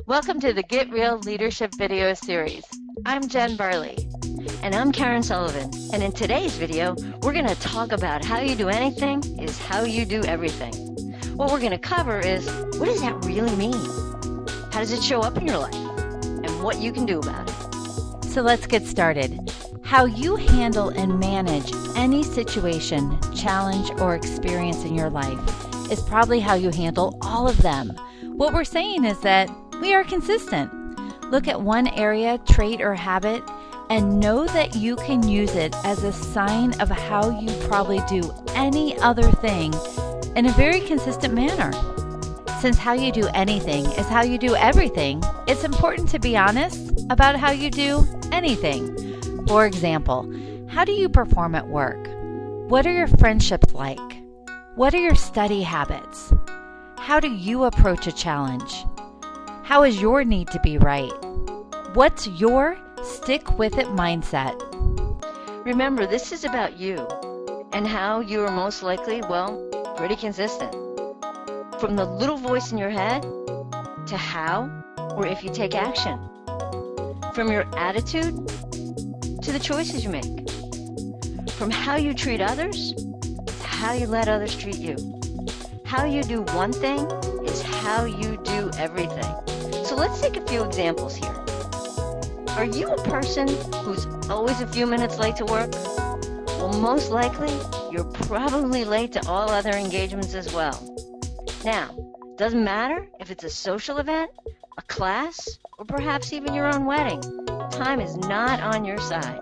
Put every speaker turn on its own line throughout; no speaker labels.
Welcome to the Get Real Leadership video series. I'm Jen Barley.
And I'm Karen Sullivan.
And in today's video, we're going to talk about how you do anything is how you do everything. What we're going to cover is, what does that really mean? How does it show up in your life? And what you can do about it.
So let's get started. How you handle and manage any situation, challenge, or experience in your life is probably how you handle all of them. What we're saying is that we are consistent. Look at one area, trait, or habit and know that you can use it as a sign of how you probably do any other thing in a very consistent manner. Since how you do anything is how you do everything, it's important to be honest about how you do anything. For example, how do you perform at work? What are your friendships like? What are your study habits? How do you approach a challenge? How is your need to be right? What's your stick with it mindset?
Remember, this is about you and how you are most likely, pretty consistent. From the little voice in your head to how or if you take action. From your attitude to the choices you make. From how you treat others to how you let others treat you. How you do one thing is how you do everything. So let's take a few examples here. Are you a person who's always a few minutes late to work? Well, most likely, you're probably late to all other engagements as well. Now, doesn't matter if it's a social event, a class, or perhaps even your own wedding. Time is not on your side.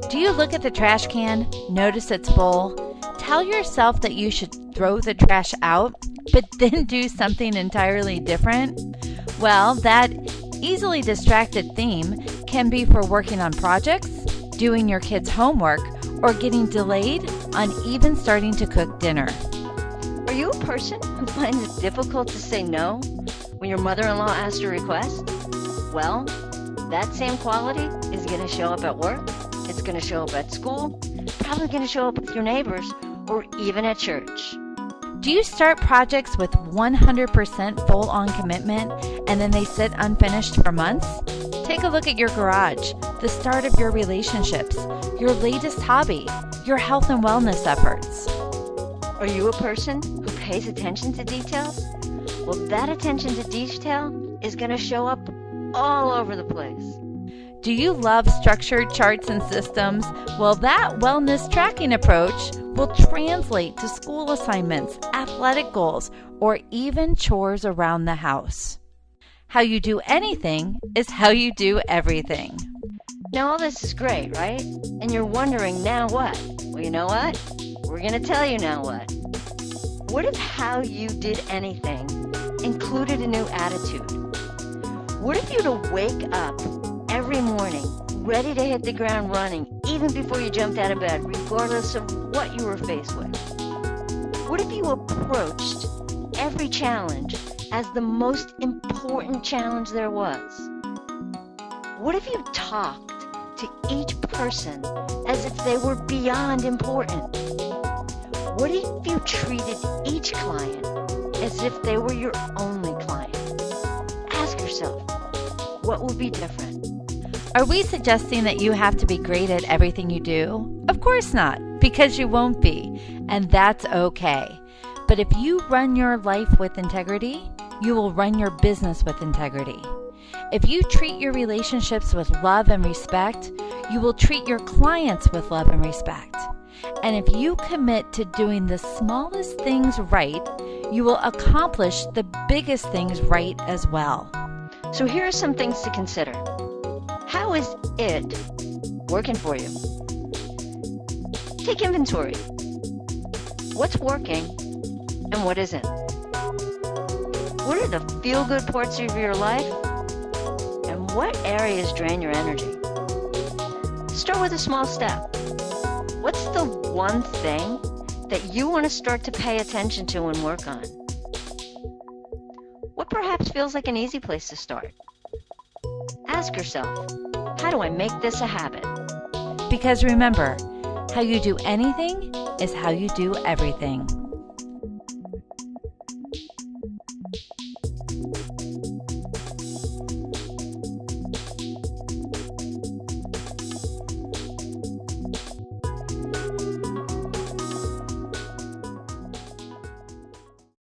Do you look at the trash can, notice its full, tell yourself that you should throw the trash out, but then do something entirely different? Well, that easily distracted theme can be for working on projects, doing your kids' homework, or getting delayed on even starting to cook dinner.
Are you a person who finds it difficult to say no when your mother-in-law asks a request? Well, that same quality is going to show up at work, it's going to show up at school, probably going to show up with your neighbors, or even at church.
Do you start projects with 100% full-on commitment and then they sit unfinished for months? Take a look at your garage, the start of your relationships, your latest hobby, your health and wellness efforts.
Are you a person who pays attention to details? Well, that attention to detail is going to show up all over the place.
Do you love structured charts and systems? Well, that wellness tracking approach will translate to school assignments, athletic goals, or even chores around the house. How you do anything is how you do everything.
Now, all this is great, right? And you're wondering, now what? Well, you know what? We're going to tell you now what. What if how you did anything included a new attitude? What if you were to wake up every morning ready to hit the ground running even before you jumped out of bed, regardless of what you were faced with? What if you approached every challenge as the most important challenge there was? What if you talked to each person as if they were beyond important? What if you treated each client as if they were your only client? Ask yourself, what would be different?
Are we suggesting that you have to be great at everything you do? Of course not, because you won't be, and that's okay. But if you run your life with integrity, you will run your business with integrity. If you treat your relationships with love and respect, you will treat your clients with love and respect. And if you commit to doing the smallest things right, you will accomplish the biggest things right as well.
So here are some things to consider. How is it working for you? Take inventory. What's working and what isn't? What are the feel-good parts of your life? And what areas drain your energy? Start with a small step. What's the one thing that you want to start to pay attention to and work on? What perhaps feels like an easy place to start? Ask yourself, how do I make this a habit?
Because remember, how you do anything is how you do everything.